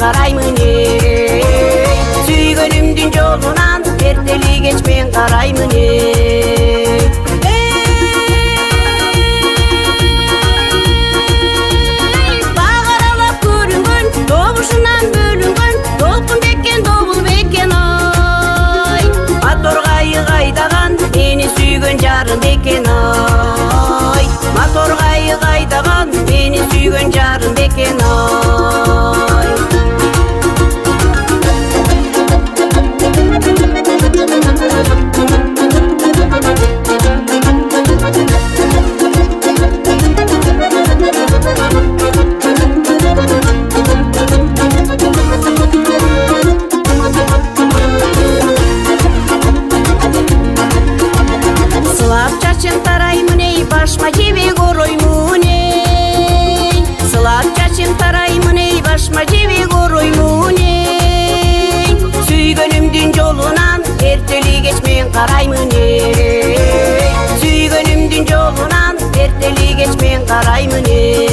караймын ey. Сүйгөнүмдүн жолунан эртели кеч мен караймын ey. Багаралап көрүнгөн добушунан бөлүнгөн толкун беккен добул беккен ой. Моторго айык айдаган мени сүйгөн жарым беккен ой. Моторго айык айдаган мени сүйгөн жарым беккен ой. Сылап чачын тараймын ey, башма жебек ороймун ey. Сылап чачын тараймын ey, башма жебек ороймун ey. Сүйгөнүмдүн жолунан эртели кеч мен караймын ey. Сүйгөнүмдүн жолунан эртели кеч мен караймын ey.